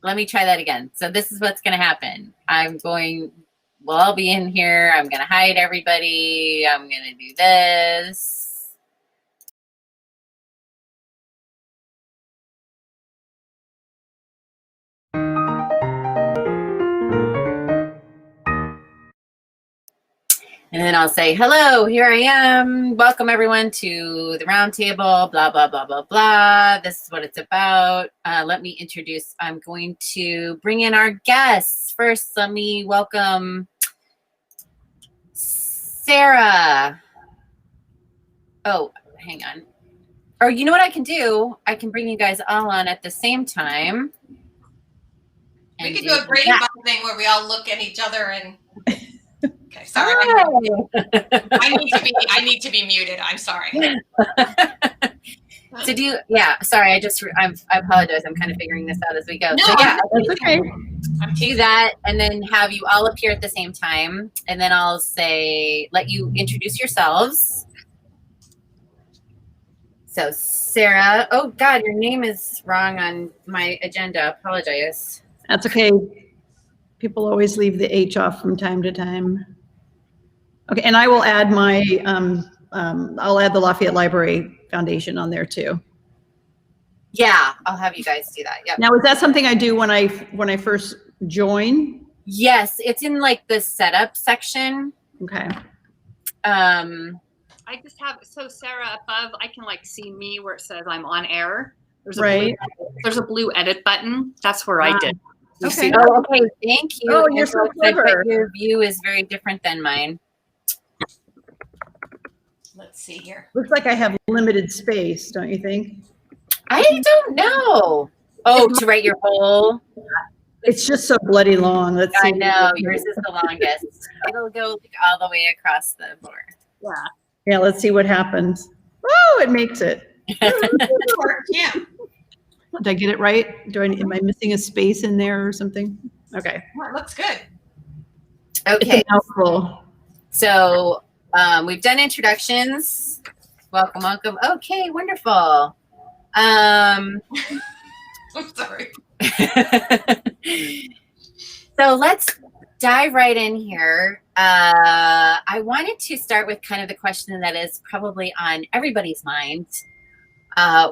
let me try that again. So this is what's going to happen. We'll all be in here. I'm going to hide everybody. I'm going to do this. And then I'll say, hello, here I am. Welcome everyone to the roundtable, blah, blah, blah, blah, blah. This is what it's about. Let me introduce, I'm going to bring in our guests. First, let me welcome Sarah. Oh, hang on. Or you know what I can do? I can bring you guys all on at the same time. We could do a Brady Bunch thing where we all look at each other and... Okay, sorry. I need to be muted. I'm sorry. Sorry. I apologize. I'm kind of figuring this out as we go. No, so yeah, that's okay. Do that, and then have you all appear at the same time, and then I'll say, let you introduce yourselves. So Sarah, oh God, your name is wrong on my agenda. Apologize. That's okay. People always leave the H off from time to time. Okay, and I will add my, I'll add the Lafayette Library Foundation on there too. Yeah, I'll have you guys do that. Yeah. Now, is that something I do when I first join? Yes, it's in like the setup section. Okay. I just have, so Sarah, above, I can like see me where it says I'm on air. There's a blue edit button. That's where I did. Okay. Oh, okay. Thank you. Oh, you're so clever. Your view is very different than mine. Let's see here. Looks like I have limited space, don't you think? I don't know. Oh, to write your whole. It's just so bloody long. Let's see. I know yours is the longest. It'll go like all the way across the board. Yeah. Yeah. Let's see what happens. Oh, it makes it. Yeah. Did I get it right? Am I missing a space in there or something? Okay. Well, it looks good. Okay. It's a mouthful. So we've done introductions. Welcome, welcome. Okay, wonderful. I'm sorry. So let's dive right in here. I wanted to start with kind of the question that is probably on everybody's mind,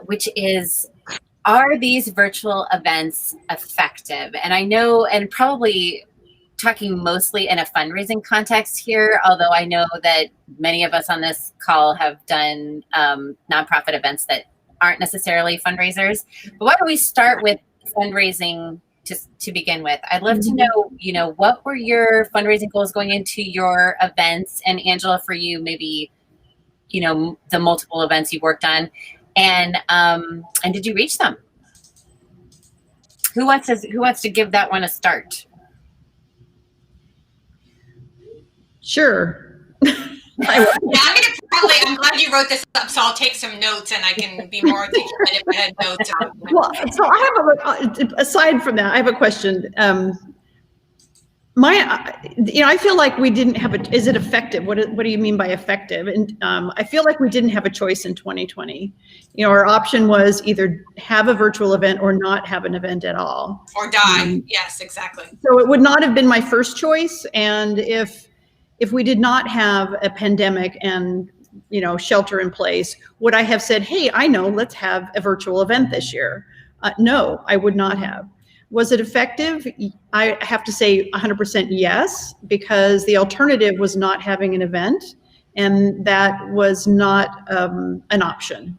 which is, are these virtual events effective? And I know, and probably talking mostly in a fundraising context here, although I know that many of us on this call have done nonprofit events that aren't necessarily fundraisers. But why don't we start with fundraising to begin with? I'd love to know, what were your fundraising goals going into your events? And Angela, for you, maybe, the multiple events you've worked on. And did you reach them? Who wants to give that one a start? Sure. I'm glad you wrote this up, so I'll take some notes and I can be more articulate if I had notes. Well, so I have aside from that, I have a question. I feel like we didn't have is it effective? What do you mean by effective? And I feel like we didn't have a choice in 2020. Our option was either have a virtual event or not have an event at all. Or die. Yes, exactly. So it would not have been my first choice. And if we did not have a pandemic and, shelter in place, would I have said, hey, I know, let's have a virtual event this year? No, I would not have. Was it effective? I have to say 100% yes, because the alternative was not having an event, and that was not an option.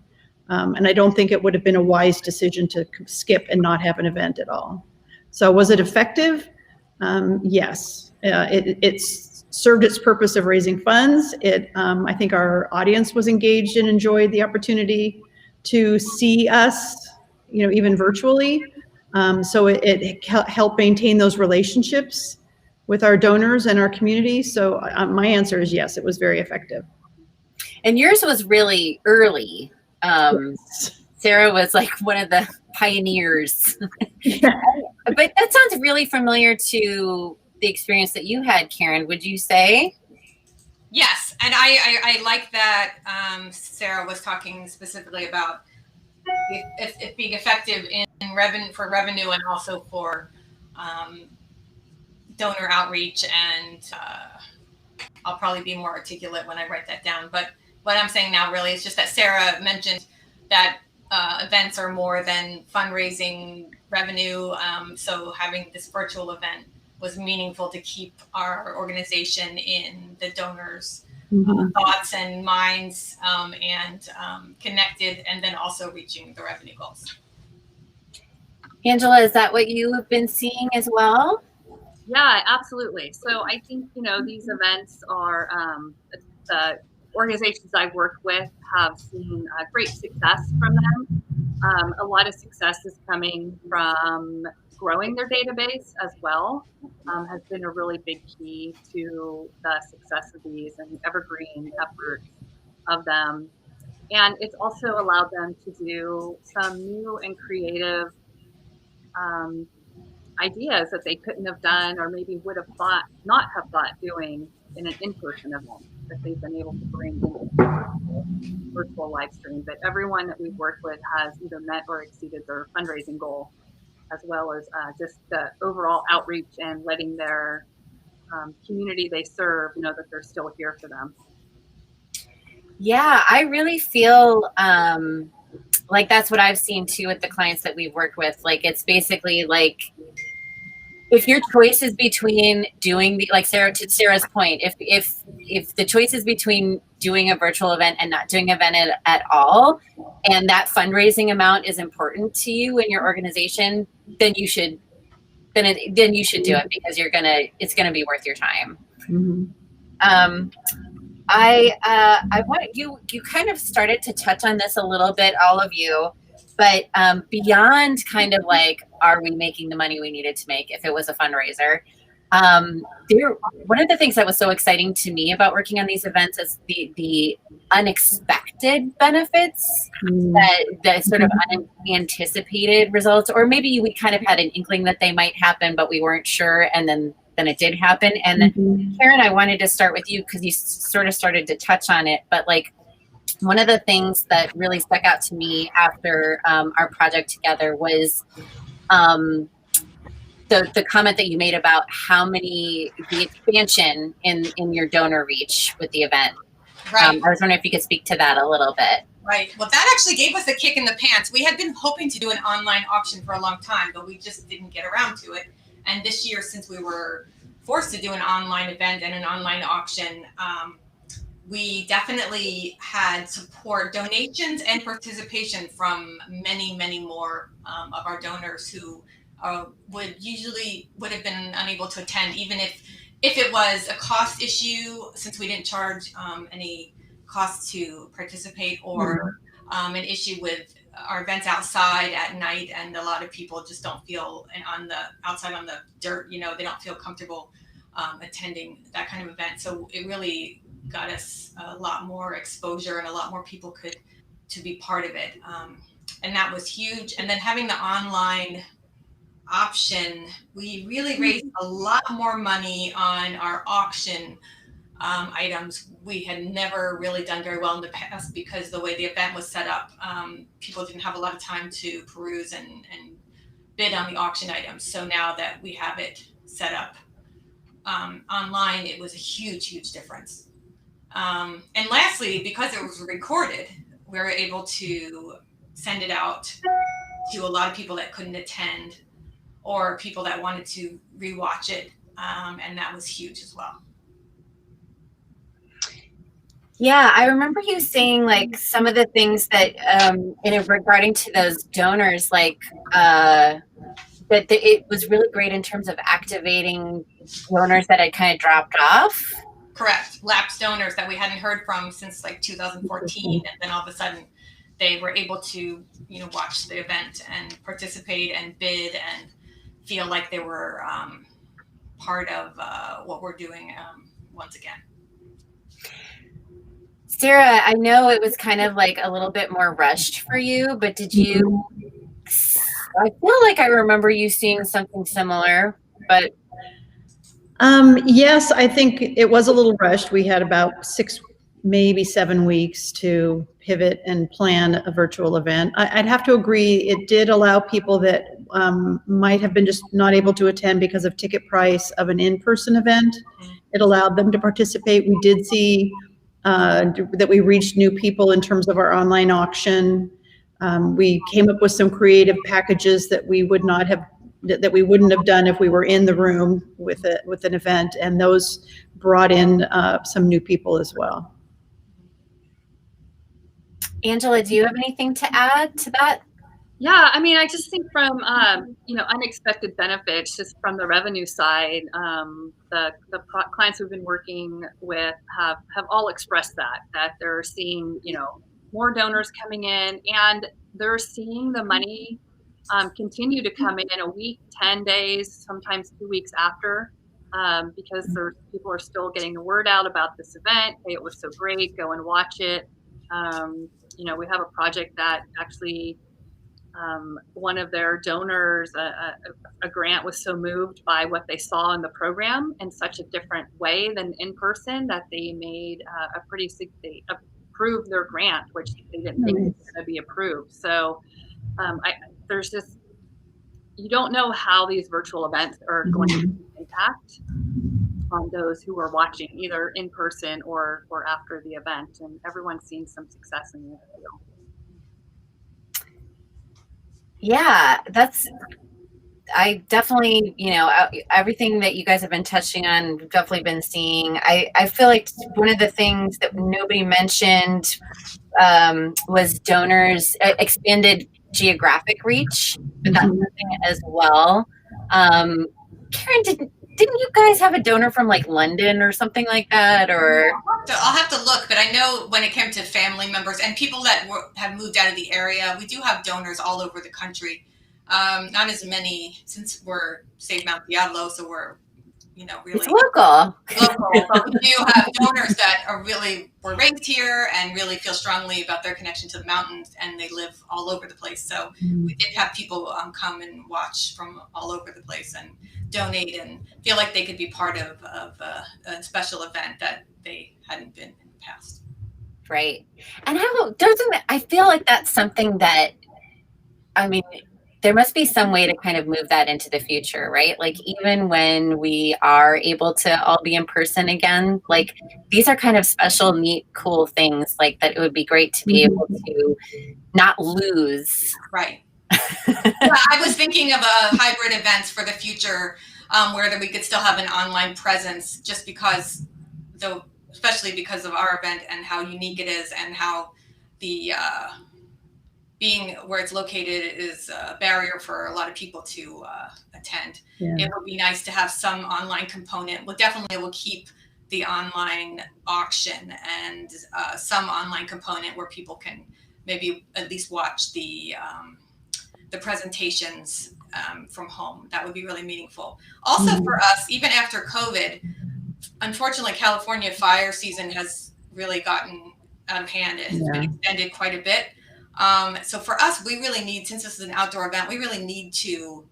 And I don't think it would have been a wise decision to skip and not have an event at all. So was it effective? Yes. It served its purpose of raising funds. I think our audience was engaged and enjoyed the opportunity to see us, even virtually. So it helped maintain those relationships with our donors and our community. So my answer is yes, it was very effective. And yours was really early. Yes. Sarah was like one of the pioneers. But that sounds really familiar to the experience that you had, Karen, would you say? Yes, and I like that Sarah was talking specifically about it being effective in revenue and also for donor outreach. And I'll probably be more articulate when I write that down. But what I'm saying now really is just that Sarah mentioned that events are more than fundraising revenue. So having this virtual event was meaningful to keep our organization in the donors' thoughts and minds, and connected, and then also reaching the revenue goals. Angela, is that what you have been seeing as well? Yeah, absolutely. So I think, these events are, the organizations I work with have seen great success from them. A lot of success is coming from growing their database as well, has been a really big key to the success of these and evergreen efforts of them. And it's also allowed them to do some new and creative ideas that they couldn't have done, or maybe would have not have thought doing in an in-person event, that they've been able to bring into virtual live stream. But everyone that we've worked with has either met or exceeded their fundraising goal, as well as just the overall outreach and letting their community they serve know that they're still here for them. Yeah, I really feel like that's what I've seen too with the clients that we've worked with. Like, it's basically like, if your choice is between doing like to Sarah's point, if the choice is between doing a virtual event and not doing an event at all, and that fundraising amount is important to you and your organization, then you should do it, because it's gonna be worth your time. I want you kind of started to touch on this a little bit, all of you, but beyond kind of like, are we making the money we needed to make if it was a fundraiser? One of the things that was so exciting to me about working on these events is the unexpected benefits, that sort of unanticipated results, or maybe we kind of had an inkling that they might happen, but we weren't sure, and then it did happen. And Karen, I wanted to start with you because you sort of started to touch on it, but like, one of the things that really stuck out to me after our project together was the comment that you made about the expansion in your donor reach with the event. Right. I was wondering if you could speak to that a little bit. Right. Well, that actually gave us a kick in the pants. We had been hoping to do an online auction for a long time, but we just didn't get around to it. And this year, since we were forced to do an online event and an online auction, we definitely had support, donations, and participation from many, many more of our donors who would have been unable to attend, even if it was a cost issue, since we didn't charge any cost to participate, or an issue with our events outside at night, and a lot of people just don't feel, and outside on the dirt, they don't feel comfortable attending that kind of event. So it really got us a lot more exposure, and a lot more people to be part of it, and that was huge. And then having the online option, we really raised a lot more money on our auction items. We had never really done very well in the past, because the way the event was set up, people didn't have a lot of time to peruse and bid on the auction items. So now that we have it set up online, it was a huge difference. And lastly, because it was recorded, we were able to send it out to a lot of people that couldn't attend, or people that wanted to rewatch it, and that was huge as well. Yeah, I remember you saying like some of the things that regarding to those donors, like that it was really great in terms of activating donors that had kind of dropped off. Correct. Lapsed donors that we hadn't heard from since like 2014, and then all of a sudden they were able to watch the event and participate and bid and feel like they were part of what we're doing once again. Sarah, I know it was kind of like a little bit more rushed for you, but did you, I feel like I remember you seeing something similar, but. Yes, I think it was a little rushed. We had about 6 maybe 7 weeks to pivot and plan a virtual event. I'd have to agree, it did allow people that might have been just not able to attend because of ticket price of an in-person event. It allowed them to participate. We did see that we reached new people in terms of our online auction. We came up with some creative packages that we would not have, that we wouldn't have done if we were in the room with an event, and those brought in some new people as well. Angela, do you have anything to add to that? Yeah, I mean, I just think from unexpected benefits, just from the revenue side, the clients we've been working with have all expressed that they're seeing more donors coming in, and they're seeing the money continue to come in a week, 10 days, sometimes 2 weeks after, because people are still getting the word out about this event. Hey, it was so great, go and watch it. We have a project that actually one of their donors, a grant, was so moved by what they saw in the program in such a different way than in person that they made they approved their grant, which they didn't think was going to be approved. So there's just, you don't know how these virtual events are going to impact on those who are watching, either in person or after the event, and everyone's seen some success in the field. Yeah, I definitely, everything that you guys have been touching on, we've definitely been seeing. I feel like one of the things that nobody mentioned was donors expanded geographic reach, but that's something as well. Karen, didn't you guys have a donor from like London or something like that? Or I'll have to look, but I know when it came to family members and people that have moved out of the area, we do have donors all over the country. Not as many since we're Save Mount Diablo, so we're really it's local. But we do have donors that were raised here and really feel strongly about their connection to the mountains, and they live all over the place. So we did have people come and watch from all over the place and donate and feel like they could be part of a special event that they hadn't been in the past. Right. And I feel like that's something that, there must be some way to kind of move that into the future, right? Like even when we are able to all be in person again, like these are kind of special, neat, cool things like that. It would be great to be able to not lose. Right. I was thinking of a hybrid events for the future where we could still have an online presence, just because, especially because of our event and how unique it is, and how the being where it's located is a barrier for a lot of people to attend. Yeah. It would be nice to have some online component. We'll keep the online auction and some online component where people can maybe at least watch the presentations from home. That would be really meaningful. Also for us, even after COVID, unfortunately, California fire season has really gotten out of hand. It has been extended quite a bit. So for us, we really need, since this is an outdoor event, we really need to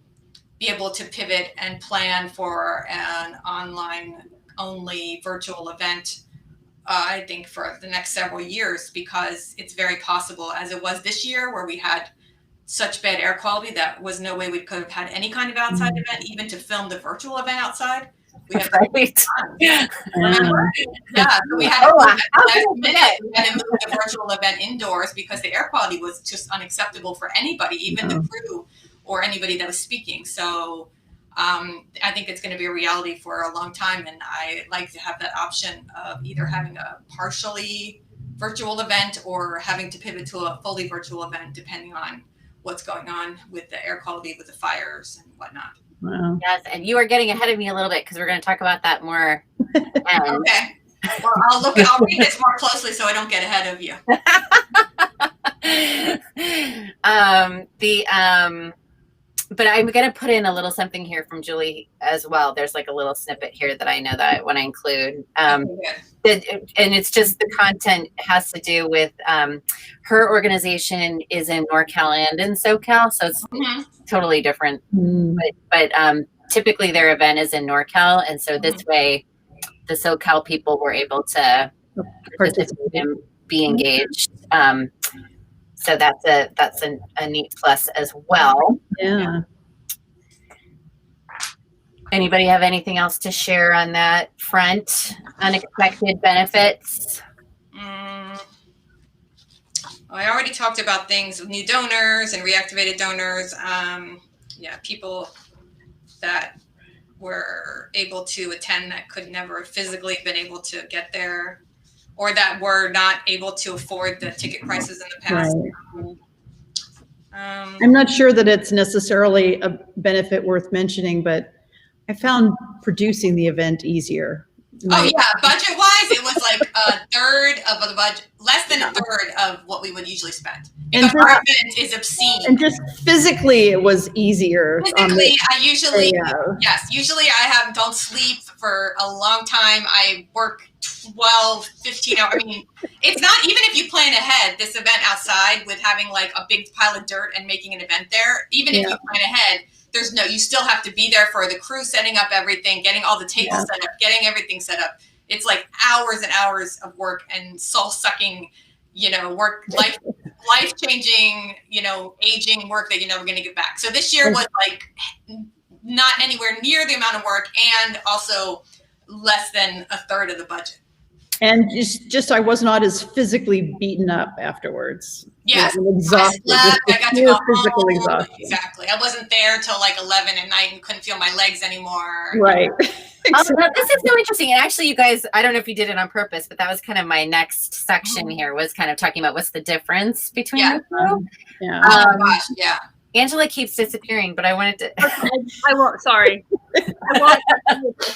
be able to pivot and plan for an online only virtual event, I think for the next several years, because it's very possible, as it was this year, where we had such bad air quality that was no way we could have had any kind of outside event, even to film the virtual event outside. We have right. Yeah, so we had to move the virtual event indoors because the air quality was just unacceptable for anybody, even the crew or anybody that was speaking. So I think it's going to be a reality for a long time, and I like to have that option of either having a partially virtual event or having to pivot to a fully virtual event, depending on what's going on with the air quality, with the fires and whatnot. Wow. Yes, and you are getting ahead of me a little bit because we're going to talk about that more. Okay. Well, I'll read this more closely so I don't get ahead of you. But I'm going to put in a little something here from Julie as well. There's like a little snippet here that I know that I want to include. And it's just the content has to do with her organization is in NorCal and in SoCal, so it's totally different. But typically their event is in NorCal, and so this way the SoCal people were able to participate and be engaged. So that's a neat plus as well. Yeah. Anybody have anything else to share on that front? Unexpected benefits? I already talked about things with new donors and reactivated donors. People that were able to attend that could never physically have been able to get there, or that were not able to afford the ticket prices in the past. Right. I'm not sure that it's necessarily a benefit worth mentioning, but I found producing the event easier. Budget-wise, it was like a third of the budget, less than a third of what we would usually spend. Because our event is obscene. And just physically, it was easier. Physically, usually I don't sleep for a long time. I work 12, 15 hours. I mean, it's not, even if you plan ahead, this event outside with having like a big pile of dirt and making an event there, even if you plan ahead, you still have to be there for the crew setting up everything, getting all the tables set up, getting everything set up. It's like hours and hours of work and soul-sucking, work, life-changing, aging work that you're never going to get back. So this year was like not anywhere near the amount of work, and also less than a third of the budget. And just I was not as physically beaten up afterwards. Yes. Exhausted. I got to go physical home. Exhaustion. Exactly. I wasn't there till like 11 at night and couldn't feel my legs anymore. Right. Well, this is so interesting. And actually, you guys, I don't know if you did it on purpose, but that was kind of my next section here, was kind of talking about what's the difference between the two. Yeah. Angela keeps disappearing, but I wanted to. I won't. Sorry. I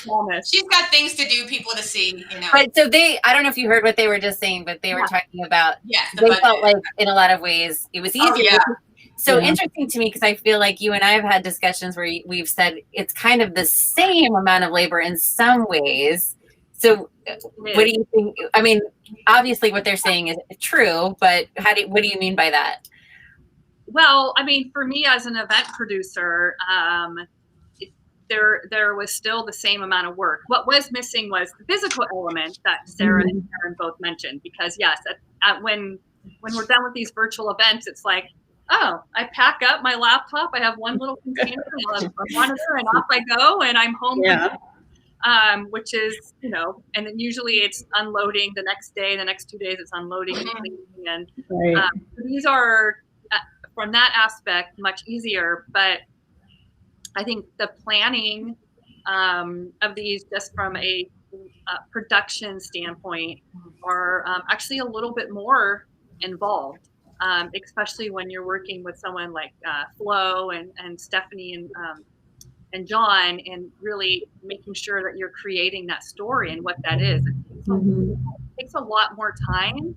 won't. She's got things to do, people to see. Right. So I don't know if you heard what they were just saying, but they were talking about. They felt like in a lot of ways it was easier. So interesting to me, because I feel like you and I have had discussions where we've said it's kind of the same amount of labor in some ways. So what do you think? I mean, obviously what they're saying is true, but what do you mean by that? Well, I mean, for me as an event producer, there was still the same amount of work. What was missing was the physical element that Sarah and Karen both mentioned. Because yes, when we're done with these virtual events, it's like, oh, I pack up my laptop, I have one little container, and a monitor, and off I go, and I'm home. Yeah. Which is, and then usually it's unloading the next day, the next 2 days it's unloading and cleaning, and these are, from that aspect, much easier. But I think the planning of these, just from a production standpoint, are actually a little bit more involved, especially when you're working with someone like Flo and Stephanie and John, and really making sure that you're creating that story and what that is. It takes a lot more time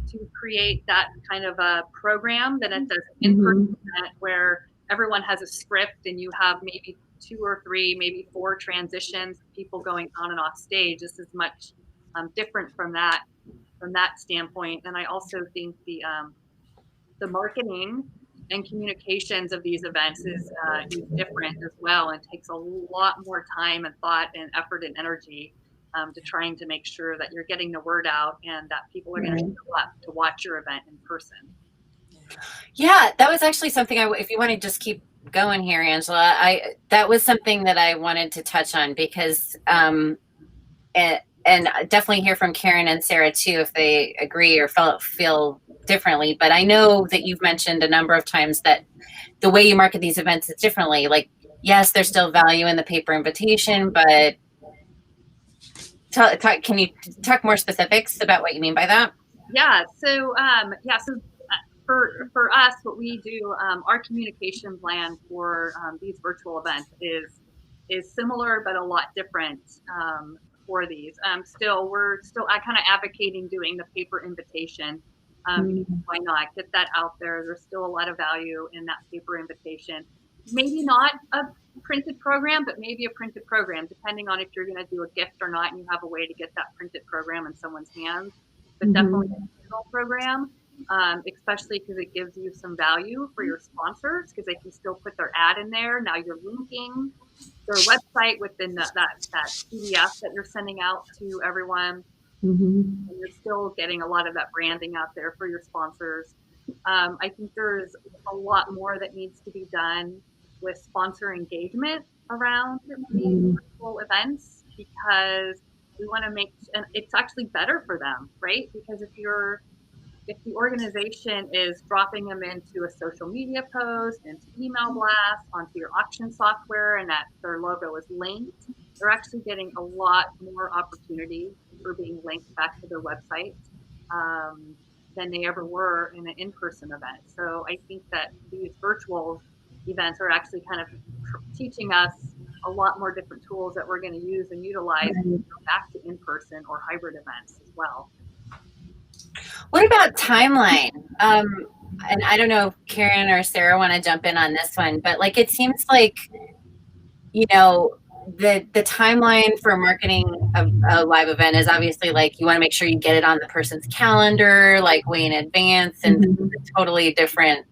to create that kind of a program than it does in-person event, where everyone has a script and you have maybe 2 or 3, maybe 4 transitions, people going on and off stage. This is much different from that standpoint. And I also think the marketing and communications of these events is different as well, and takes a lot more time and thought and effort and energy to trying to make sure that you're getting the word out and that people are going to show up to watch your event in person. Yeah, that was actually something if you want to just keep going here, Angela, that was something that I wanted to touch on, because and definitely hear from Karen and Sarah too, if they agree or feel differently. But I know that you've mentioned a number of times that the way you market these events is differently. Like, yes, there's still value in the paper invitation, but can you talk more specifics about what you mean by that? Yeah. So for us, what we do, our communication plan for these virtual events is similar but a lot different for these. We're still kind of advocating doing the paper invitation. Why not get that out there? There's still a lot of value in that paper invitation. Maybe not a printed program, but maybe a printed program, depending on if you're going to do a gift or not, and you have a way to get that printed program in someone's hands. But definitely a digital program, especially because it gives you some value for your sponsors, because they can still put their ad in there. Now you're linking their website within that PDF that you're sending out to everyone. Mhm. and you're still getting a lot of that branding out there for your sponsors. I think there's a lot more that needs to be done with sponsor engagement around these Mhm. virtual events, because we want to make, and it's actually better for them, right? Because if the organization is dropping them into a social media post, into email blasts, onto your auction software, and that their logo is linked, they're actually getting a lot more opportunity for being linked back to their website um, than they ever were in an in-person event. So I think that these virtual events are actually kind of teaching us a lot more different tools that we're going to use and utilize when we go back to in-person or hybrid events as well. What about timeline? And I don't know if Karen or Sarah want to jump in on this one, but like it seems like, you know, the timeline for marketing a live event is obviously like you want to make sure you get it on the person's calendar like way in advance, and Mhm. it's a totally different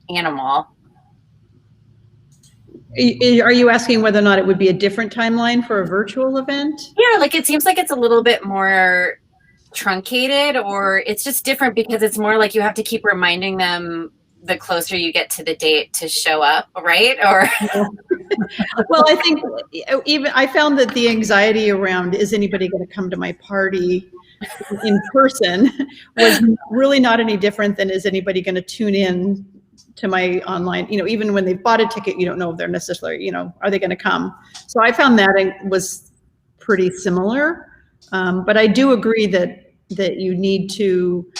animal. Are you asking whether or not it would be a different timeline for a virtual event? Yeah, like it seems like it's a little bit more truncated, or it's just different because it's more like you have to keep reminding them the closer you get to the date to show up, right? Or Well, I think even I found that the anxiety around is anybody going to come to my party in person was really not any different than is anybody going to tune in to my online, even when they've bought a ticket, you don't know if they're necessarily, are they going to come? So I found that it was pretty similar. But I do agree that you need to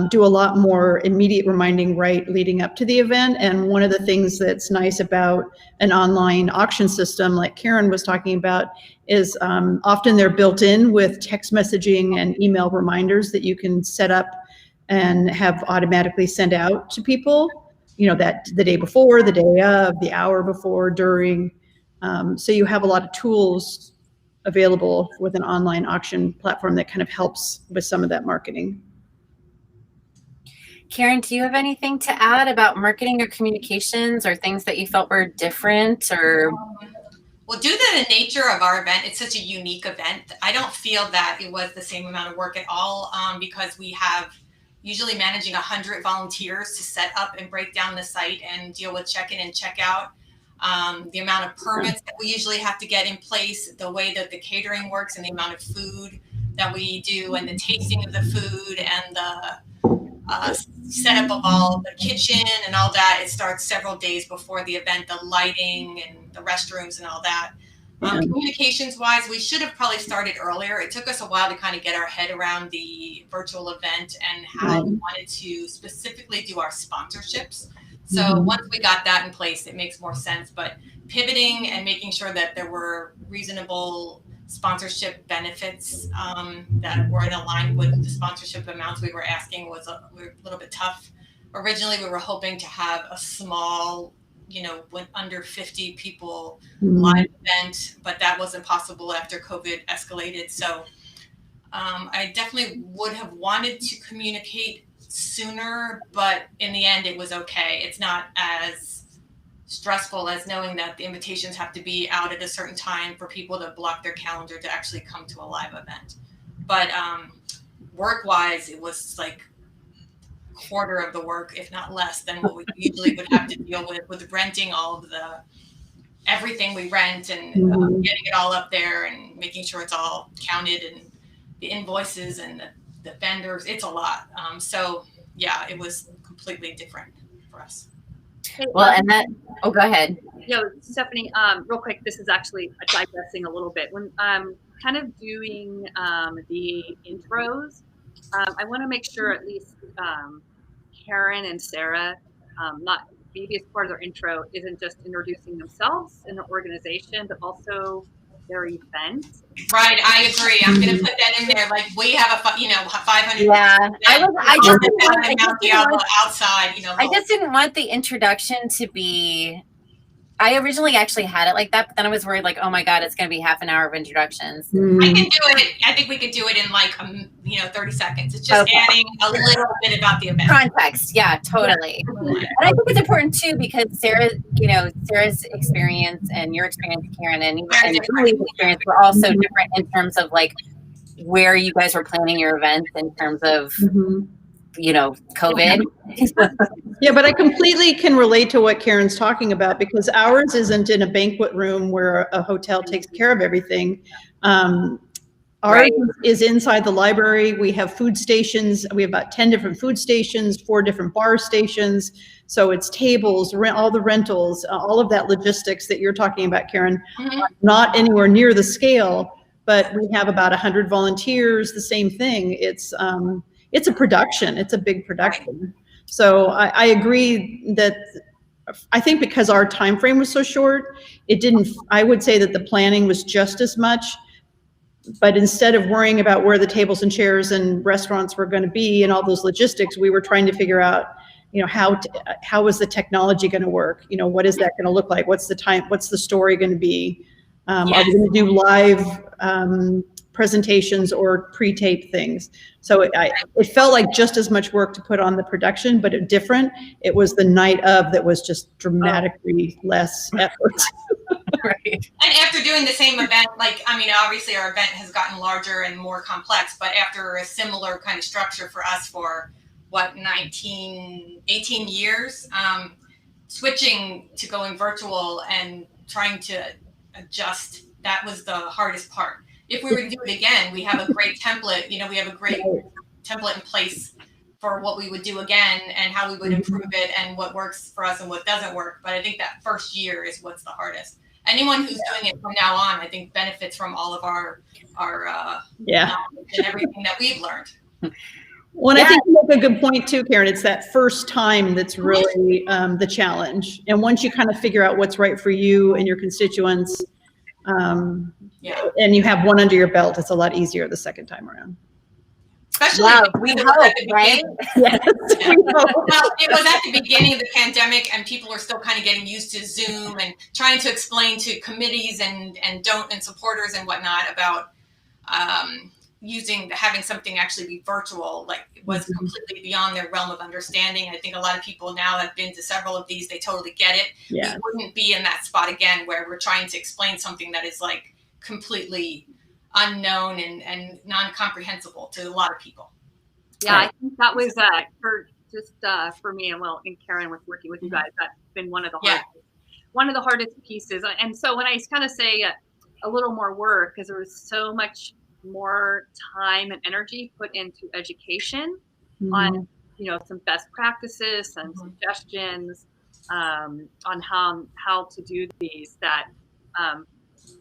do a lot more immediate reminding right leading up to the event. And one of the things that's nice about an online auction system, like Karen was talking about, is often they're built in with text messaging and email reminders that you can set up and have automatically sent out to people, that the day before, the day of, the hour before, during. So you have a lot of tools available with an online auction platform that kind of helps with some of that marketing. Karen, do you have anything to add about marketing or communications or things that you felt were different? Or well, due to the nature of our event, it's such a unique event. I don't feel that it was the same amount of work at all because we have usually managing 100 volunteers to set up and break down the site and deal with check-in and check-out. The amount of permits that we usually have to get in place, the way that the catering works and the amount of food that we do and the tasting of the food and the setup of all the kitchen and all that. It starts several days before the event, the lighting and the restrooms and all that. Communications wise, we should have probably started earlier. It took us a while to kind of get our head around the virtual event and how we wanted to specifically do our sponsorships. So once we got that in place, it makes more sense. But pivoting and making sure that there were reasonable sponsorship benefits that were in line with the sponsorship amounts we were asking was a little bit tough. Originally, we were hoping to have a small, with under 50 people live event, but that wasn't possible after COVID escalated. So I definitely would have wanted to communicate sooner, but in the end, it was okay. It's not as stressful as knowing that the invitations have to be out at a certain time for people to block their calendar to actually come to a live event. But work-wise, it was like quarter of the work, if not less, than what we usually would have to deal with renting all of everything we rent and getting it all up there and making sure it's all counted and the invoices and the vendors. It's a lot. So yeah, it was completely different for us. Well, and that, oh, go ahead. Stephanie, real quick, this is actually digressing a little bit. When kind of doing the intros, I want to make sure at least Karen and Sarah, not maybe as part of their intro, isn't just introducing themselves and their organization, but also their event. Right, I agree. I'm going to put that in there. Like we have 500. Yeah, I just didn't want the introduction to be. I originally actually had it like that, but then I was worried, like, oh my God, it's going to be half an hour of introductions. I can do it. I think we could do it in like 30 seconds. It's just adding a little bit about the event. Context, yeah, totally. And I think it's important too because Sarah's experience and your experience, Karen, and Julie's experience were also different in terms of like where you guys were planning your events in terms of, Mhm. COVID. Yeah, but I completely can relate to what Karen's talking about, because ours isn't in a banquet room where a hotel takes care of everything. Ours Right. is inside the library. We have food stations. We have about 10 different food stations, 4 different bar stations. So it's tables, all the rentals, all of that logistics that you're talking about, Karen, not anywhere near the scale, but we have about 100 volunteers, the same thing. It's a production. It's a big production. So I agree that I think because our time frame was so short, I would say that the planning was just as much, but instead of worrying about where the tables and chairs and restaurants were going to be and all those logistics, we were trying to figure out, how is the technology going to work? What is that going to look like? What's the story going to be? Are we going to do live presentations or pre-taped things? So it felt like just as much work to put on the production, but it was the night of that was just dramatically less effort. Right. And after doing the same event, obviously our event has gotten larger and more complex, but after a similar kind of structure for us for 18 years, switching to going virtual and trying to adjust, that was the hardest part. If we were to do it again, we have a great template, we have a great template in place for what we would do again and how we would improve it and what works for us and what doesn't work. But I think that first year is what's the hardest. Anyone who's doing it from now on, I think, benefits from all of our knowledge and everything that we've learned. Well, I think you make a good point too, Karen. It's that first time that's really the challenge. And once you kind of figure out what's right for you and your constituents, and you have one under your belt, it's a lot easier the second time around. Especially we hope, right? Yes, we hope. Well, it was at the beginning of the pandemic, and people were still kind of getting used to Zoom and trying to explain to committees and supporters and whatnot about having something actually be virtual. Like, it was completely beyond their realm of understanding. I think a lot of people now have been to several of these; they totally get it. Yeah. We wouldn't be in that spot again where we're trying to explain something that is like completely unknown and non-comprehensible to a lot of people. Yeah, I think that was for me, and Karen, with working with you guys, that's been one of the hardest pieces. And so when I kind of say a little more work, because there was so much more time and energy put into education on some best practices and suggestions on how to do these, that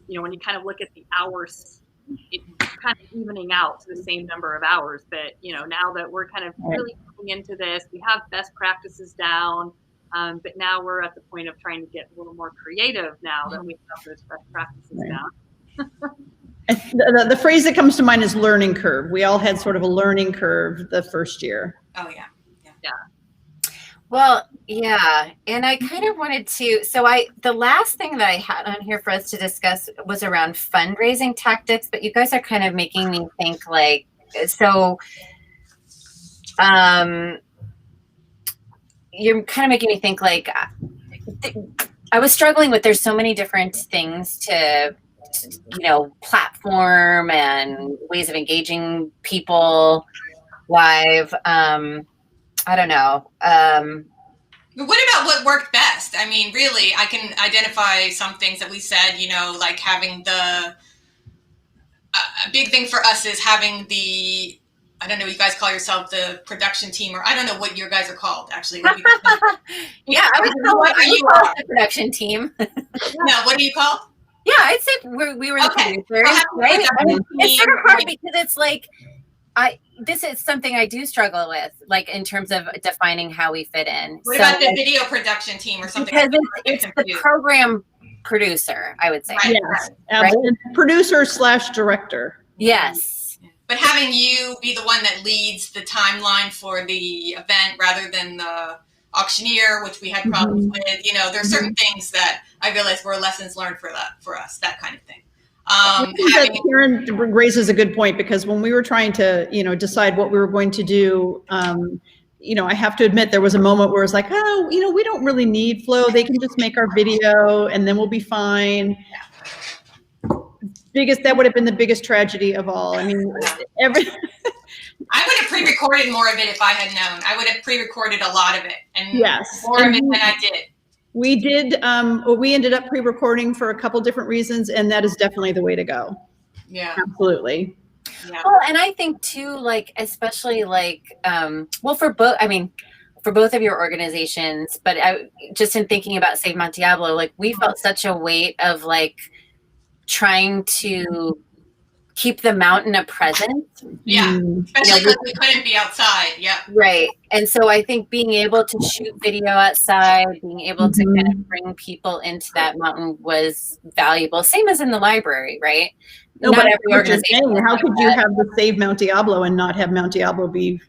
when you kind of look at the hours, it's kind of evening out to the same number of hours. But now that we're kind of really looking into this, we have best practices down, but now we're at the point of trying to get a little more creative now that we have those best practices down. The phrase that comes to mind is learning curve. We all had sort of a learning curve the first year. Oh yeah. Well, yeah. And I kind of wanted to, the last thing that I had on here for us to discuss was around fundraising tactics, but you guys are kind of making me think you're kind of making me think I was struggling with, there's so many different things to platform and ways of engaging people live. I don't know. But what about what worked best? I mean, really, I can identify some things that we said, like having a big thing for us is having I don't know, you guys call yourself the production team, or I don't know what your guys are called, actually. Yeah, I was called the production team. No, what do you call? Yeah, I'd say we were the producers, right? It's sort of hard because it's like, this is something I do struggle with, in terms of defining how we fit in. What about the video production team or something? Because it's the program producer, I would say. Right. Yes, right? Producer/director. Yes. But having you be the one that leads the timeline for the event rather than the auctioneer, which we had problems with, there's certain things that I realized were lessons learned for us, that kind of thing. Karen raises a good point, because when we were trying to, decide what we were going to do, I have to admit there was a moment where it's like, we don't really need Flow. They can just make our video and then we'll be fine. that would have been the biggest tragedy of all. I mean, every. I would have pre-recorded more of it if I had known. I would have pre-recorded a lot of it and Yes. more of it than I did. We did, we ended up pre-recording for a couple different reasons, and that is definitely the way to go. Yeah. Absolutely. Yeah. Well, and I think too, like, especially like, well, for both of your organizations, but just in thinking about Save Mount Diablo, like, we felt such a weight of like trying to keep the mountain a presence. Yeah. Especially because we couldn't be outside. Yeah. Right. And so I think being able to shoot video outside, being able to kind of bring people into that mountain was valuable. Same as in the library, right? No, Not but every organization. how could you have the Save Mount Diablo and not have Mount Diablo be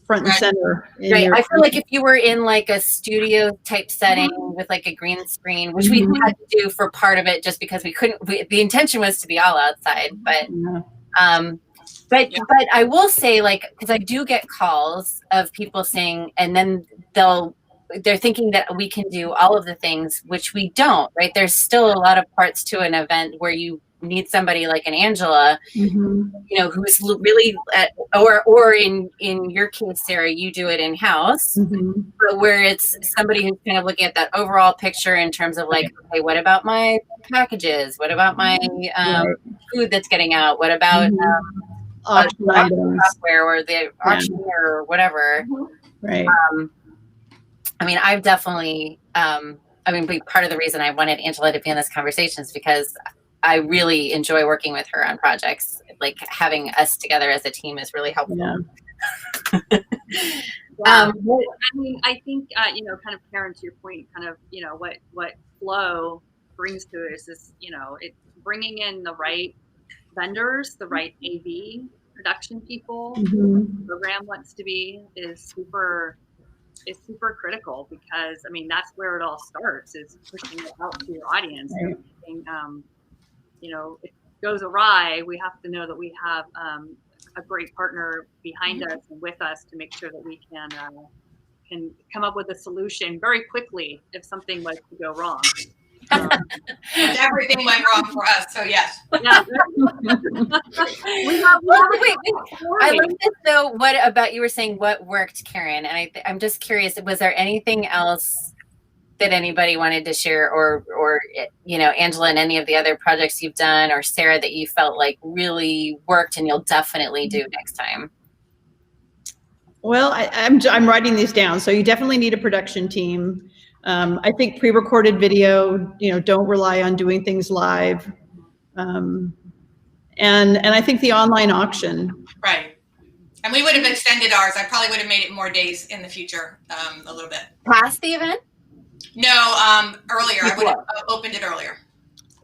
front and center? Right. I feel like if you were in like a studio type setting with like a green screen, which we had to do for part of it just because we couldn't, the intention was to be all outside, but but I will say, like, because I do get calls of people saying, and then they're thinking that we can do all of the things, which we don't, right? There's still a lot of parts to an event where you need somebody like an Angela, you know, who's really or in your case, Sarah, you do it in house, but where it's somebody who's kind of looking at that overall picture in terms of like, okay, what about my packages? What about my food that's getting out? What about auction items, software or the auctioneer or whatever? Right. I mean, I've definitely, part of the reason I wanted Angela to be in this conversation is because I really enjoy working with her on projects. Like, having us together as a team is really helpful. I mean, I think, you know, kind of Karen, to your point, kind of, you know, what Flow brings to it is, you know, it's bringing in the right vendors, the right AV production people, the program wants to be is super critical, because I mean, that's where it all starts, is pushing it out to your audience. Right. And, you know, if it goes awry, we have to know that we have a great partner behind us and with us to make sure that we can come up with a solution very quickly if something was to go wrong. Everything went wrong for us, so yes. Yeah. Wait. I love this though. What about, you were saying what worked, Karen? And I'm just curious, was there anything else that anybody wanted to share, or you know, Angela, and any of the other projects you've done, or Sarah, that you felt like really worked and you'll definitely do next time? Well, I'm writing these down. So you definitely need a production team. I think pre-recorded video, you know, don't rely on doing things live. And I think the online auction. Right. And we would have extended ours. I probably would have made it more days in the future, a little bit. Past the event? No, earlier. I would have opened it earlier.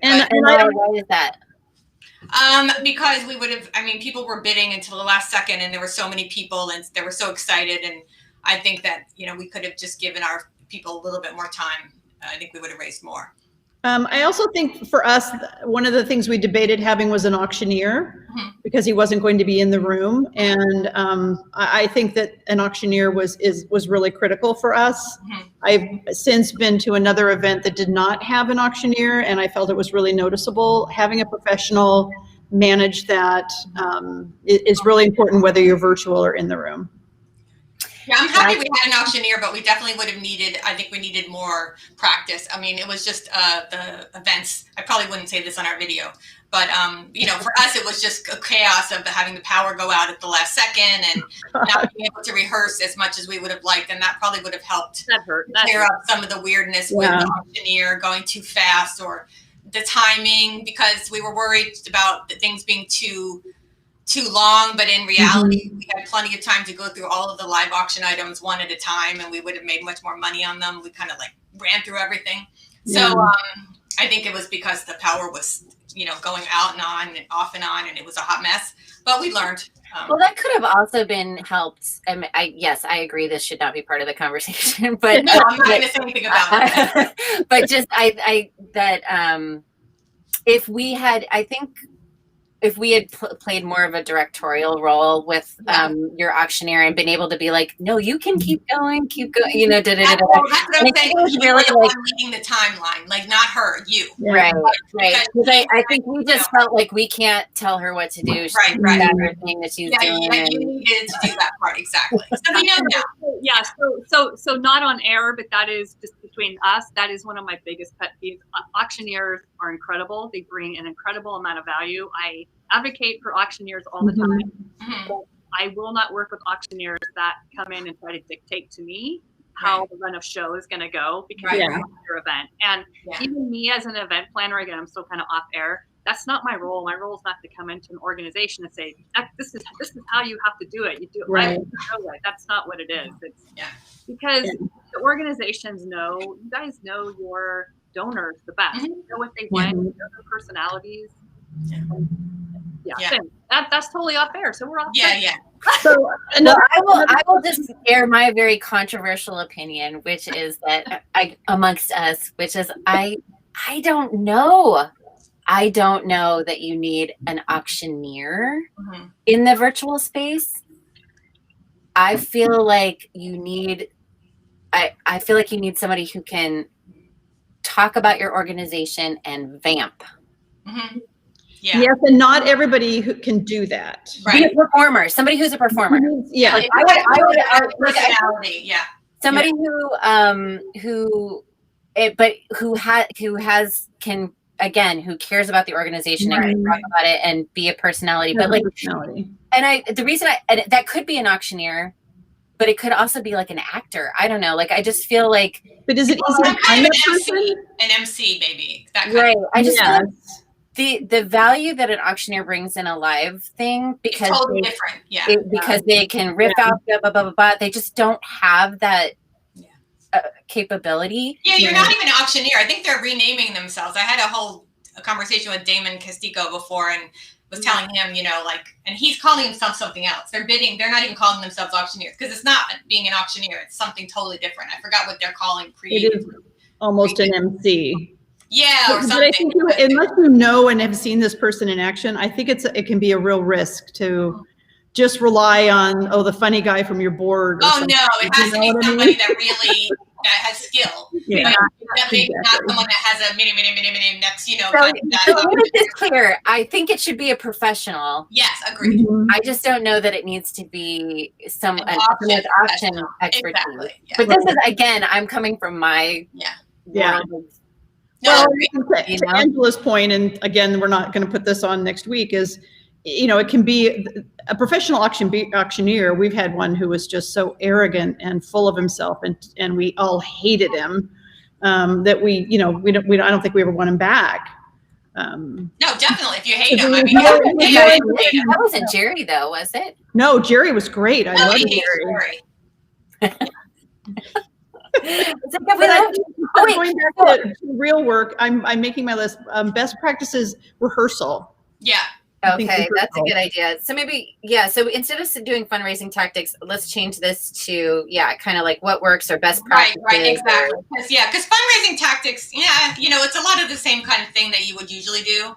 And why is that? Because we would have, I mean, people were bidding until the last second, and there were so many people and they were so excited. And I think that, you know, we could have just given our people a little bit more time. I think we would have raised more. I also think for us, one of the things we debated having was an auctioneer, because he wasn't going to be in the room. And I think that an auctioneer was really critical for us. I've since been to another event that did not have an auctioneer, and I felt it was really noticeable. Having a professional manage that is really important, whether you're virtual or in the room. Yeah, I'm happy we had an auctioneer, but we definitely would have needed, I think we needed more practice. I mean, it was just the events. I probably wouldn't say this on our video, but, you know, for us, it was just a chaos of having the power go out at the last second and not being able to rehearse as much as we would have liked. And that probably would have helped clear up some of the weirdness with the auctioneer going too fast, or the timing, because we were worried about the things being too long, but in reality, we had plenty of time to go through all of the live auction items one at a time, and we would have made much more money on them. We kind of like ran through everything. So I think it was because the power was, you know, going out and on and off and on, and it was a hot mess, but we learned. Well, that could have also been helped. Yes, I agree. This should not be part of the conversation, but no, I'm not going to say anything about it. But just if we had, I think if we had played more of a directorial role with your auctioneer and been able to be like, no, you can keep going, you know, That's what I'm saying. You were the one leading the timeline, like not her, you. Right. Because I think we just felt like we can't tell her what to do. She's got her thing that she's doing. Yeah, you needed to do that part, exactly. So we know that. Yeah, so not on air, but that is just between us. That is one of my biggest pet peeves. Auctioneers are incredible. They bring an incredible amount of value. I advocate for auctioneers all the time. But I will not work with auctioneers that come in and try to dictate to me how the run of show is going to go, because it's your event. And even me as an event planner, again, I'm still kind of off air. That's not my role. My role is not to come into an organization and say, this is how you have to do it. You do it right. That's not what it is. It's because the organizations know, you guys know your donors the best. You know what they want, you know their personalities. That's totally off air. So we're off air. So I will just share my very controversial opinion, which is that amongst us, which is I don't know. I don't know that you need an auctioneer in the virtual space. I feel like you need somebody who can talk about your organization and vamp. Yeah. Yes, and not everybody who can do that. Be a performer. Somebody who's a performer. Yeah. Like, personality. Somebody who cares about the organization and can talk about it and be a personality. But like, that could be an auctioneer, but it could also be like an actor. I don't know. Like, I just feel like. But is it easy to find that person? An MC, maybe. That right. I just feel like the value that an auctioneer brings in a live thing, because it's totally different. Because they can rip out blah, blah, blah, blah, blah. They just don't have that capability. Yeah, you're not even an auctioneer. I think they're renaming themselves. I had a conversation with Damon Castico before and was telling him, you know, like, and he's calling himself something else. They're not even calling themselves auctioneers, because it's not being an auctioneer. It's something totally different. I forgot what they're calling. It is almost an MC. Yeah, or something. But I think unless you know and have seen this person in action, I think it can be a real risk to just rely on, the funny guy from your board. No, it has to be somebody that really that has skill. Yeah, definitely not someone that has a mini next, you know. So let me be clear. I think it should be a professional. Yes, agreed. I just don't know that it needs to be some auction expertise. Exactly. Yeah. But this is, again, I'm coming from my world of, well, to Angela's point, and again, we're not going to put this on next week, is, you know, it can be a professional auctioneer. We've had one who was just so arrogant and full of himself, and we all hated him, that I don't think we ever want him back. No, definitely. If you hate him, I mean, that wasn't Jerry though, was it? No, Jerry was great. I love Jerry. Going back to real work, I'm making my list. Best practices rehearsal. Yeah. Okay, that's a good idea. So maybe, so instead of doing fundraising tactics, let's change this to, kind of like what works or best practices. Right, exactly. Because fundraising tactics, you know, it's a lot of the same kind of thing that you would usually do.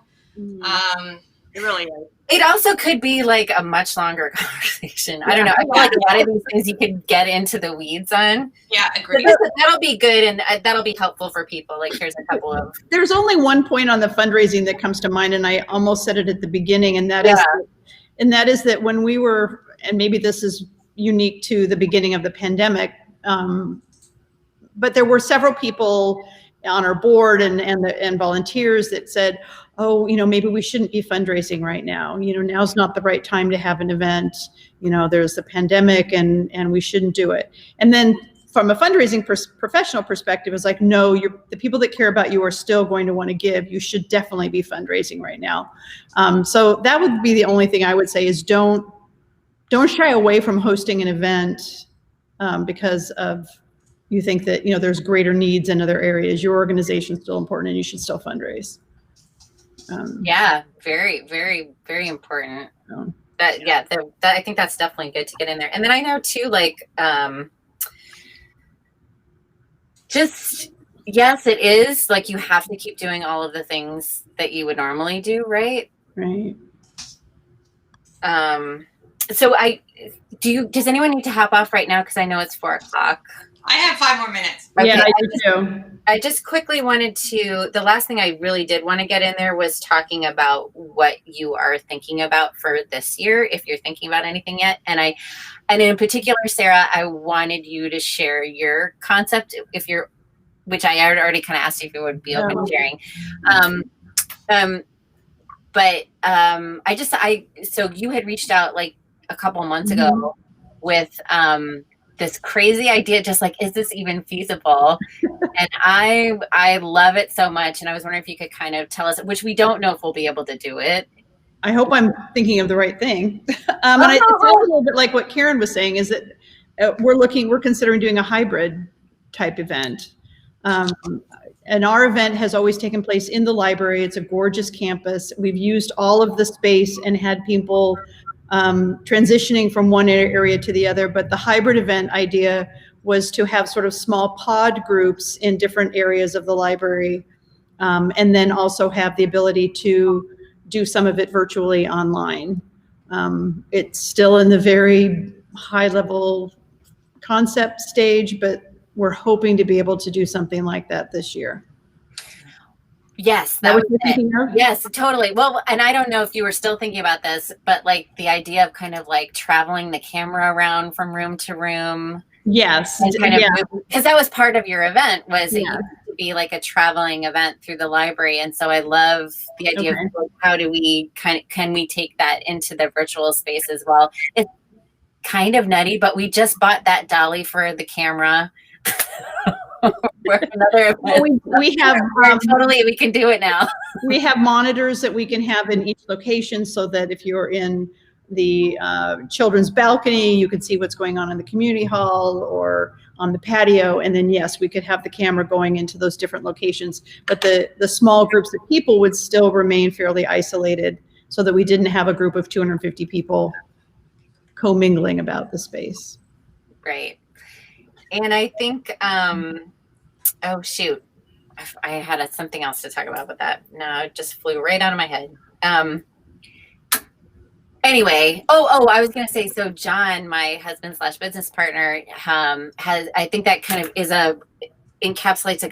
It really is. It also could be like a much longer conversation. I don't know. I feel like a lot of these things you could get into the weeds on. Yeah, agreed. That'll be good, and that'll be helpful for people. Like, here's a couple of. There's only one point on the fundraising that comes to mind, and I almost said it at the beginning, and that is that when we were, and maybe this is unique to the beginning of the pandemic, but there were several people on our board and volunteers that said, oh, you know, maybe we shouldn't be fundraising right now. You know, now's not the right time to have an event. You know, there's the pandemic and we shouldn't do it. And then from a fundraising professional perspective, it's like, no, the people that care about you are still going to want to give. You should definitely be fundraising right now. So that would be the only thing I would say is don't shy away from hosting an event because of you think that, you know, there's greater needs in other areas. Your organization is still important and you should still fundraise. Very, very, very important. I think that's definitely good to get in there. And then I know too, like, yes, it is like you have to keep doing all of the things that you would normally do, right? Right. So does anyone need to hop off right now? Because I know it's 4:00. I have 5 more minutes. Okay, Yeah, I do too. I just quickly wanted to, the last thing I really did want to get in there was talking about what you are thinking about for this year, if you're thinking about anything yet. And in particular, Sarah, I wanted you to share your concept, which I had already kind of asked you if you would be open to sharing. So you had reached out like a couple months ago with this crazy idea, just like, is this even feasible? And I love it so much. And I was wondering if you could kind of tell us, which we don't know if we'll be able to do it. I hope I'm thinking of the right thing. It's a little bit like what Karen was saying, is that we're considering doing a hybrid type event. And our event has always taken place in the library. It's a gorgeous campus. We've used all of the space and had people transitioning from one area to the other. But the hybrid event idea was to have sort of small pod groups in different areas of the library, and then also have the ability to do some of it virtually online. It's still in the very high level concept stage, but we're hoping to be able to do something like that this year. Yes, that was what you're thinking of? Yes, totally. Well, and I don't know if you were still thinking about this, but like the idea of kind of like traveling the camera around from room to room. Yes, because that was part of your event, was it used to be like a traveling event through the library, and so I love the idea of how do we can we take that into the virtual space as well. It's kind of nutty, but we just bought that dolly for the camera. We have totally, we can do it now. We have monitors that we can have in each location, so that if you're in the children's balcony, you can see what's going on in the community hall or on the patio. And then yes, we could have the camera going into those different locations, but the small groups of people would still remain fairly isolated, so that we didn't have a group of 250 people commingling about the space. Right. And I think, oh shoot, I had something else to talk about with that. No, it just flew right out of my head. Anyway, I was going to say, so John, my husband / business partner, I think that kind of encapsulates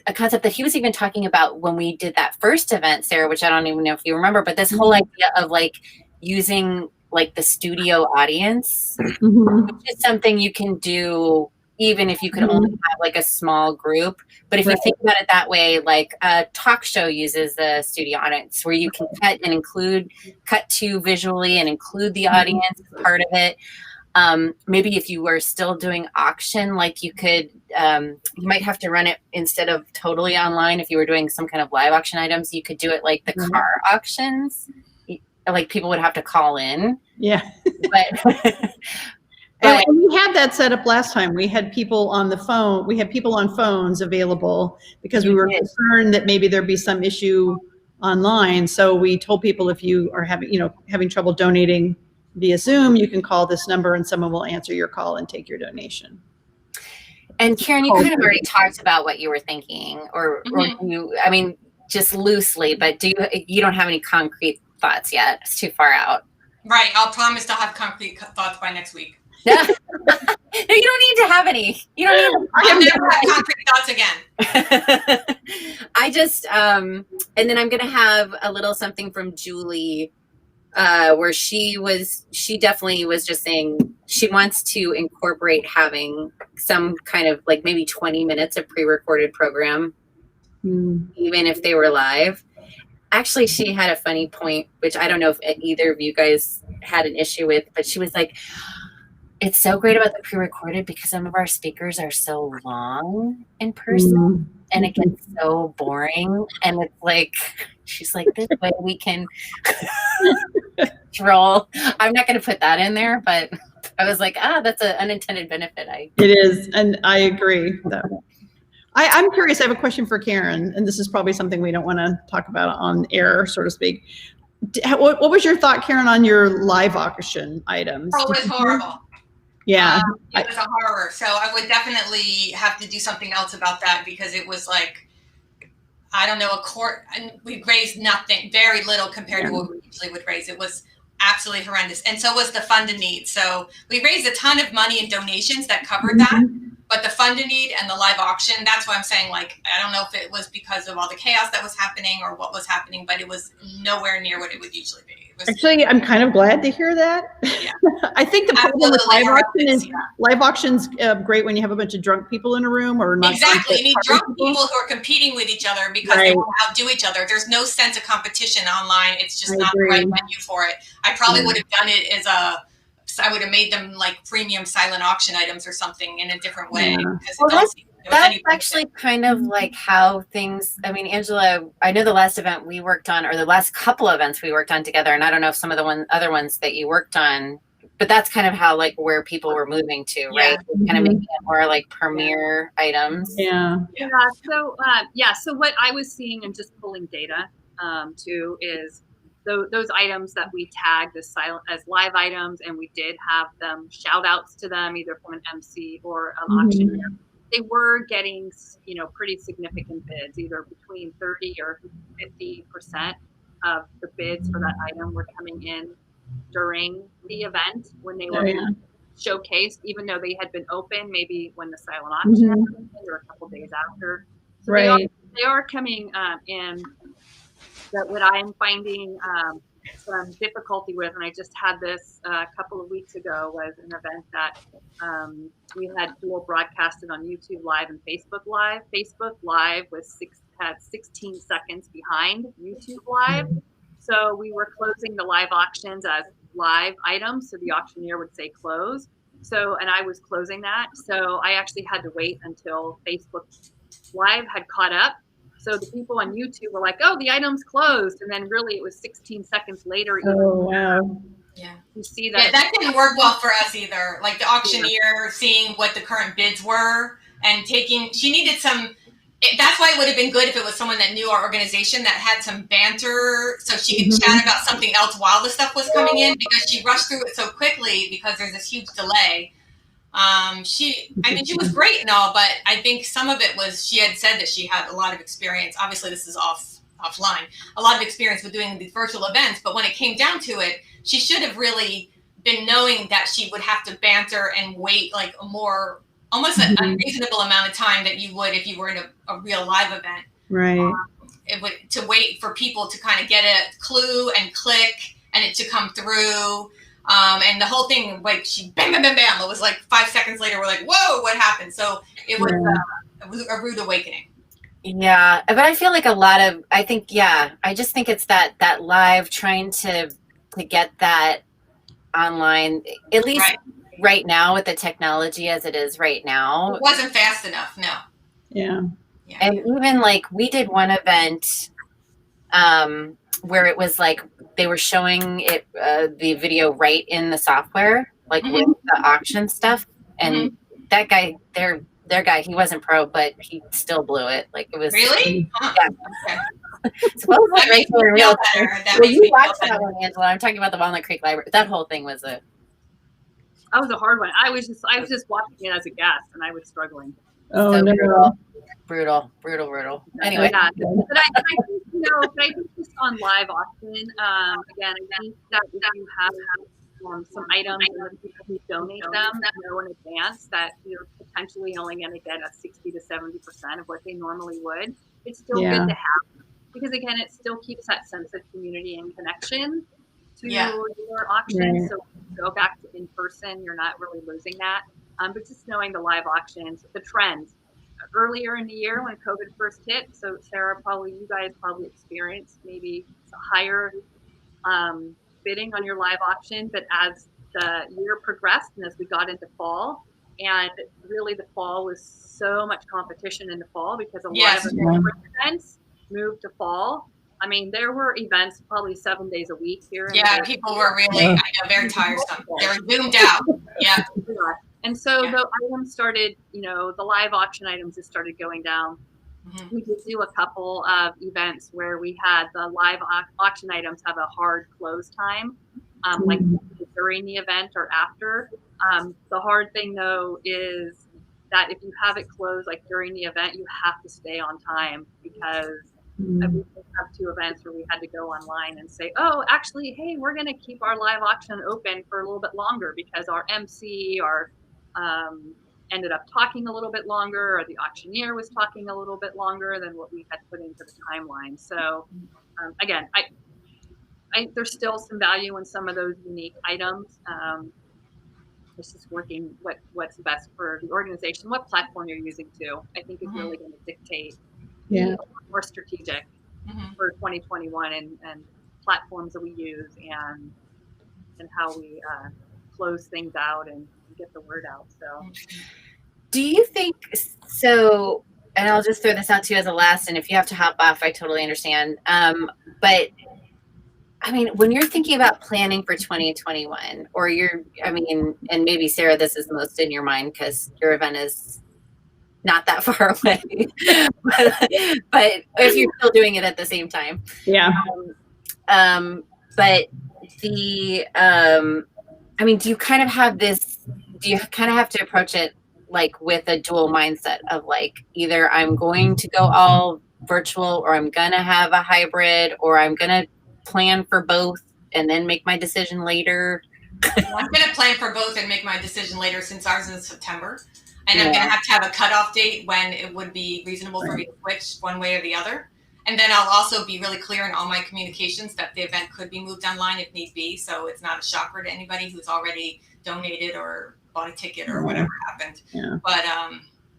a concept that he was even talking about when we did that first event, Sarah, which I don't even know if you remember, but this whole idea of like using like the studio audience, which is something you can do even if you could only have like a small group. But if you think about it that way, like a talk show uses the studio audience, where you can cut to visually and include the audience as part of it. Maybe if you were still doing auction, like you could, you might have to run it instead of totally online. If you were doing some kind of live auction items, you could do it like the car auctions. Like people would have to call in. Yeah. But and we had that set up last time. We had people on the phone. We had people on phones available because we were concerned that maybe there'd be some issue online. So we told people, if you are having trouble donating via Zoom, you can call this number and someone will answer your call and take your donation. And Karen, you kind of already talked about what you were thinking, or I mean, just loosely, but you don't have any concrete thoughts yet? It's too far out. Right. I'll promise to have concrete thoughts by next week. No, you don't need to have any. You don't need. I'll never have concrete thoughts again. I just, and then I'm going to have a little something from Julie, where she definitely was just saying she wants to incorporate having some kind of like maybe 20 minutes of pre-recorded program, even if they were live. Actually, she had a funny point, which I don't know if either of you guys had an issue with, but she was like, it's so great about the pre-recorded because some of our speakers are so long in person and it gets so boring. And it's like, she's like, this way we can troll. I'm not going to put that in there, but I was like, that's an unintended benefit. It is. And I agree. I'm curious. I have a question for Karen, and this is probably something we don't want to talk about on air, so to speak. What was your thought, Karen, on your live auction items? Oh, it was horrible. Yeah. It was a horror. So I would definitely have to do something else about that, because it was like, I don't know, and we raised nothing, very little compared to what we usually would raise. It was absolutely horrendous. And so was the fund in need. So we raised a ton of money in donations that covered that. But the fund in need and the live auction, that's why I'm saying, like, I don't know if it was because of all the chaos that was happening or what was happening, but it was nowhere near what it would usually be. It was, Actually, I'm kind of glad to hear that. Yeah. I think the problem with Absolutely live auction is horrendous, live auction's great when you have a bunch of drunk people in a room or not. exactly. You need drunk people. people who are competing with each other because they Right. will outdo each other. There's no sense of competition online. It's just I not agree. the right venue for it. I probably Yeah. would have done it as I would have made them like premium silent auction items or something in a different way. Yeah. Because Well, it don't seem there was That's any actually kind of like how things, I mean, Angela, I know the last event we worked on, or the last couple events we worked on together, and I don't know if some of the other ones that you worked on, but that's kind of how, like, where people were moving to, Yeah. right? Kind of making it more like premier items. Yeah. So what I was seeing and just pulling data too is those items that we tagged as live items, and we did have them shout outs to them either from an MC or an auctioneer. They were getting, pretty significant bids, either between 30 or 50% of the bids for that item were coming in during the event when they were showcased, even though they had been open, maybe when the silent auction happened or a couple days after. So Right. they are coming in. That what I'm finding some difficulty with, and I just had this a couple of weeks ago, was an event that we had dual broadcasted on YouTube Live and Facebook Live. Facebook Live had 16 seconds behind YouTube Live. So we were closing the live auctions as live items. So the auctioneer would say close. And I was closing that. So I actually had to wait until Facebook Live had caught up. So the people on YouTube were like, oh, the item's closed. And then really it was 16 seconds later. Oh, wow. Yeah. You see that. Yeah, that didn't work well for us either. Like the auctioneer seeing what the current bids were and she needed that's why it would have been good if it was someone that knew our organization that had some banter so she could chat about something else while the stuff was coming in, because she rushed through it so quickly because there's this huge delay. She was great and all, but I think some of it was, she had said that she had a lot of experience. Obviously this is offline, a lot of experience with doing these virtual events, but when it came down to it, she should have really been knowing that she would have to banter and wait like almost an unreasonable amount of time that you would if you were in a real live event. Right. To wait for people to kind of get a clue and click and it to come through. And the whole thing, like she bam, bam, bam, bam. It was like 5 seconds later, we're like, whoa, what happened? So it was a rude awakening. Yeah, but I feel like I just think it's that live, trying to get that online, at least right now with the technology as it is right now. It wasn't fast enough, no. Yeah. And even like we did one event where it was like they were showing it the video right in the software, like with the auction stuff, and that guy, their guy, he wasn't pro, but he still blew it. Like it was Really? Yeah. Okay. Supposedly right in real time. That Well, makes you me feel watched better. that one, Angela. I'm talking about the Walnut Creek Library. That whole thing was That was a hard one. I was just watching it as a guest, and I was struggling. Oh, so no. brutal. Anyway, Yeah. But I think just on live auction, again, I think that if you have some items and the people who donate them know in advance that you're potentially only going to get a 60 to 70% of what they normally would, it's still good to have, because again, it still keeps that sense of community and connection to your auction. So go back to in person, you're not really losing that. But just knowing the live auctions, the trends earlier in the year when COVID first hit. So Sarah, you guys probably experienced maybe a higher bidding on your live auction, but as the year progressed and as we got into fall, and really the fall was so much competition in the fall because a lot of the events moved to fall. I mean, there were events probably 7 days a week here. Yeah, people were really, very tiresome. They were zoomed out. Yeah. And so the items started, the live auction items just started going down. We did do a couple of events where we had the live auction items have a hard close time, like during the event or after. The hard thing though is that if you have it closed like during the event, you have to stay on time, because everything have 2 events where we had to go online and say, oh, actually, hey, we're going to keep our live auction open for a little bit longer because our MC ended up talking a little bit longer, or the auctioneer was talking a little bit longer than what we had put into the timeline. So again, there's still some value in some of those unique items. It's just working what's best for the organization, what platform you're using too, I think is really going to dictate more strategic for 2021 and platforms that we use and how we close things out and get the word out. So do you think so? And I'll just throw this out to you as a last, and if you have to hop off, I totally understand. But I mean, when you're thinking about planning for 2021, or and maybe Sarah, this is most in your mind because your event is not that far away, but if you're still doing it at the same time. Yeah. But I mean, do you kind of have to approach it like with a dual mindset of like, either I'm going to go all virtual, or I'm going to have a hybrid, or I'm going to plan for both and then make my decision later? I'm going to plan for both and make my decision later, since ours is in September. And I'm going to have a cutoff date when it would be reasonable for me to switch one way or the other. And then I'll also be really clear in all my communications that the event could be moved online if need be. So it's not a shocker to anybody who's already donated or bought a ticket or whatever happened. Yeah. But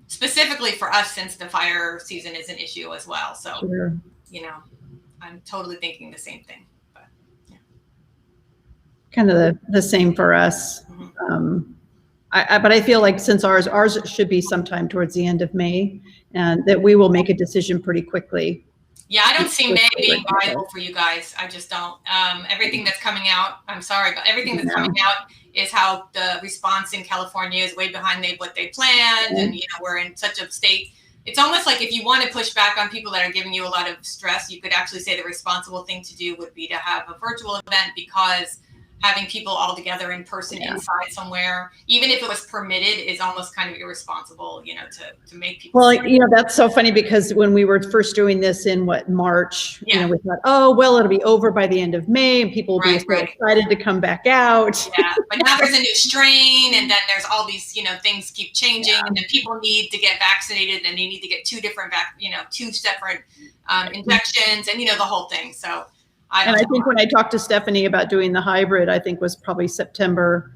specifically for us, since the fire season is an issue as well. So, you know, I'm totally thinking the same thing. But yeah. Kind of the same for us. But I feel like since ours should be sometime towards the end of May, and that we will make a decision pretty quickly. Yeah, I don't see May being viable for you guys. I just don't. Everything that's coming out, I'm sorry, but everything that's coming out is how the response in California is way behind what they planned. And, you know, we're in such a state. It's almost like if you want to push back on people that are giving you a lot of stress, you could actually say the responsible thing to do would be to have a virtual event, because having people all together in person inside somewhere, even if it was permitted, is almost kind of irresponsible, you know, to make people. Well, you know, that's so funny, because when we were first doing this in March, you know, we thought, oh, well, it'll be over by the end of May and people will be so excited to come back out. Yeah, but now there's a new strain, and then there's all these, you know, things keep changing, and then people need to get vaccinated, and they need to get two separate injections, and, you know, the whole thing. So I think when I talked to Stephanie about doing the hybrid, I think was probably September,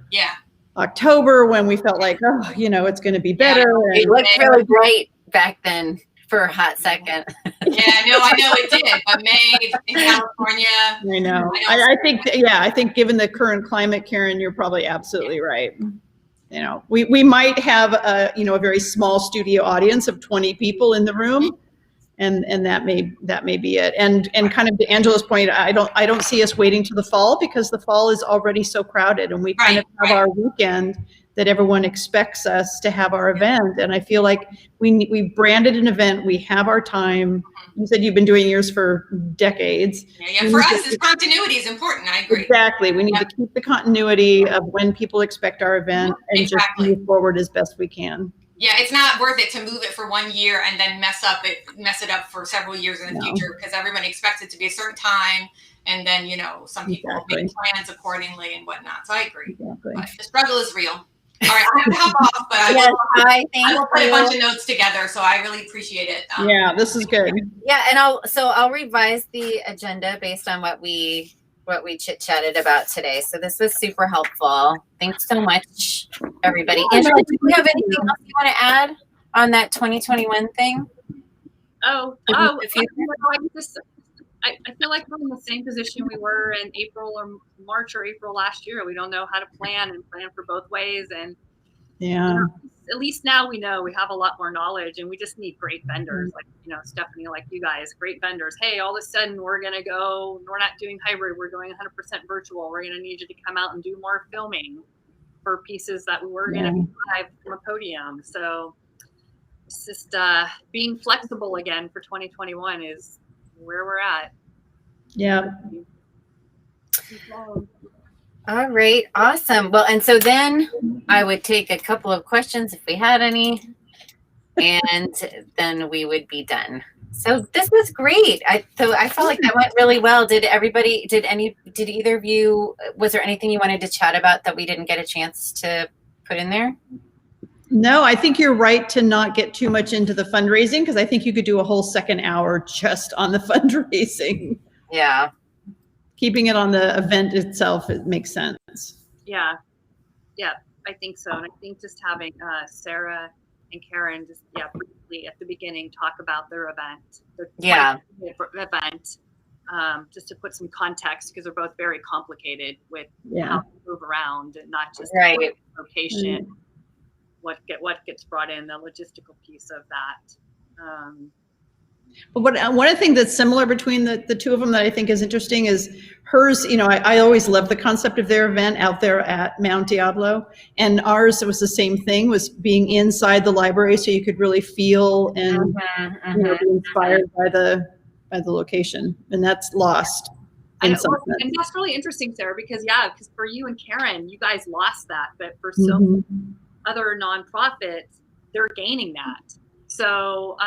October, when we felt like, oh, you know, it's going to be better. Yeah, it looked really bright back then for a hot second. Yeah, no, I know it did, but May in California. I know. I think given the current climate, Karen, you're probably absolutely right. You know, we might have a very small studio audience of 20 people in the room. And that may be it. And kind of to Angela's point, I don't see us waiting to the fall, because the fall is already so crowded, and we kind of have our weekend that everyone expects us to have our event. And I feel like we branded an event. We have our time. You said you've been doing yours for decades. Yeah. For us, continuity is important. I agree. Exactly. We need to keep the continuity of when people expect our event and just move forward as best we can. Yeah, it's not worth it to move it for 1 year and then mess it up for several years in the future, because everybody expects it to be a certain time, and then, you know, some people make plans accordingly and whatnot. So I agree. But the struggle is real. All right, I have to hop off, but I will put a bunch of notes together, so I really appreciate it. This is good. Yeah, and I'll revise the agenda based on what we chit-chatted about today. So this was super helpful. Thanks so much, everybody. Angela, do you have anything else you want to add on that 2021 thing? I feel like we're in the same position we were in March or April last year. We don't know how to plan for both ways. And at least now we know, we have a lot more knowledge, and we just need great vendors like, you know, Stephanie, like you guys, great vendors. Hey, all of a sudden we're not doing hybrid, we're going 100% virtual. We're going to need you to come out and do more filming for pieces that we were going to be live from a podium. So it's just being flexible again for 2021 is where we're at. Yeah. All right, awesome. Well, and so then I would take a couple of questions if we had any, and then we would be done. So this was great. I felt like that went really well. Did either of you, was there anything you wanted to chat about that we didn't get a chance to put in there? No, I think you're right to not get too much into the fundraising, because I think you could do a whole second hour just on the fundraising. Yeah. Keeping it on the event itself, it makes sense. Yeah, I think so. And I think just having Sarah and Karen just briefly at the beginning talk about their event, just to put some context, because they're both very complicated with how to move around and not just location. What gets brought in, the logistical piece of that. But one of the things that's similar between the two of them that I think is interesting is hers, I always love the concept of their event out there at Mount Diablo, and ours was the same thing, was being inside the library, so you could really feel and be inspired by the location, and that's lost. And that's really interesting, Sarah, because for you and Karen, you guys lost that, but for so many other nonprofits, they're gaining that. So,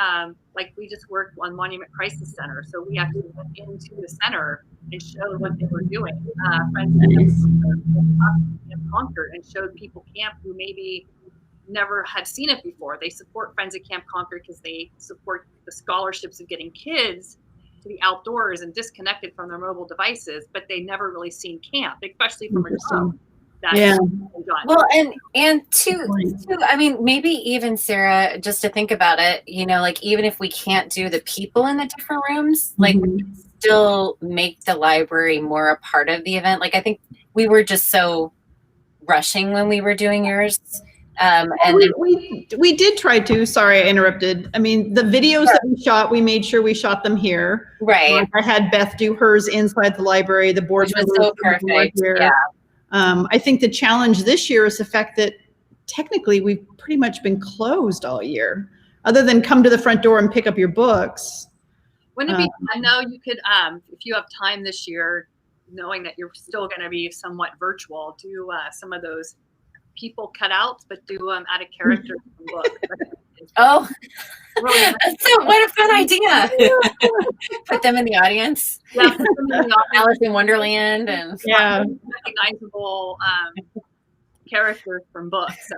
like we just worked on Monument Crisis Center, so we actually went into the center and showed what they were doing. Friends of Camp Concord, and showed people camp who maybe never had seen it before. They support Friends of Camp Concord because they support the scholarships of getting kids to the outdoors and disconnected from their mobile devices, but they never really seen camp, especially from a drone. Well, and two, I mean, maybe even Sarah, just to think about it, like even if we can't do the people in the different rooms, like we can still make the library more a part of the event. Like I think we were just so rushing when we were doing yours. And we did try to, sorry, I interrupted. I mean, the videos that we shot, we made sure we shot them here. Right. I had Beth do hers inside the library. The board was so perfect. Yeah. I think the challenge this year is the fact that technically we've pretty much been closed all year, other than come to the front door and pick up your books. Wouldn't it be fun though? You could, if you have time this year, knowing that you're still going to be somewhat virtual, do some of those people cutouts, but do out of character from books. Oh, really? So what a fun idea! Put them in the audience. Yeah, put them in the audience. Alice in Wonderland, and recognizable characters from books.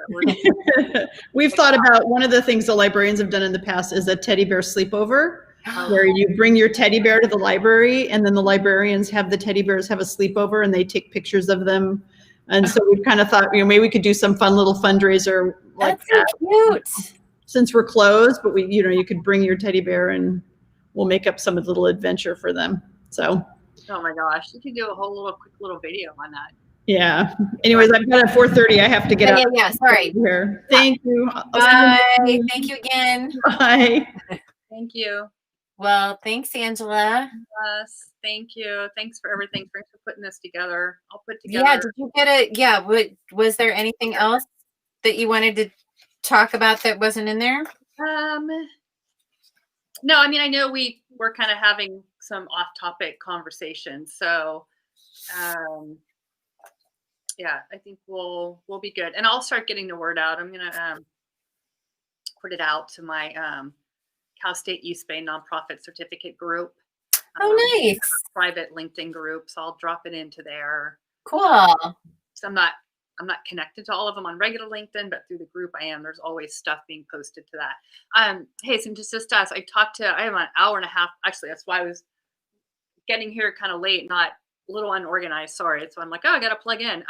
We've thought about, one of the things the librarians have done in the past is a teddy bear sleepover, where you bring your teddy bear to the library, and then the librarians have the teddy bears have a sleepover, and they take pictures of them. And so we've kind of thought, maybe we could do some fun little fundraiser like that. That's so cute. Since we're closed, but you could bring your teddy bear and we'll make up some little adventure for them. So. Oh my gosh, you could do a whole quick little video on that. Yeah. Anyways, I've got at 4:30. I have to get out. Yeah. Sorry. Here. Thank you. Bye. Thank you again. Bye. Thank you. Well, thanks, Angela. Yes, thank you. Thanks for everything. Thanks for putting this together. I'll put together. Yeah. Did you get was there anything else that you wanted to talk about that wasn't in there? No, I mean, I know we're kind of having some off-topic conversations, so yeah, I think we'll be good, and I'll start getting the word out. I'm gonna put it out to my Cal State East Bay nonprofit certificate group. Oh, nice. Private LinkedIn group, so I'll drop it into there. Cool. So I'm not connected to all of them on regular LinkedIn, but through the group I am. There's always stuff being posted to that. Hey, so just us. I have an hour and a half. Actually, that's why I was getting here kind of late, not a little unorganized. Sorry. So I'm like, I got to plug in.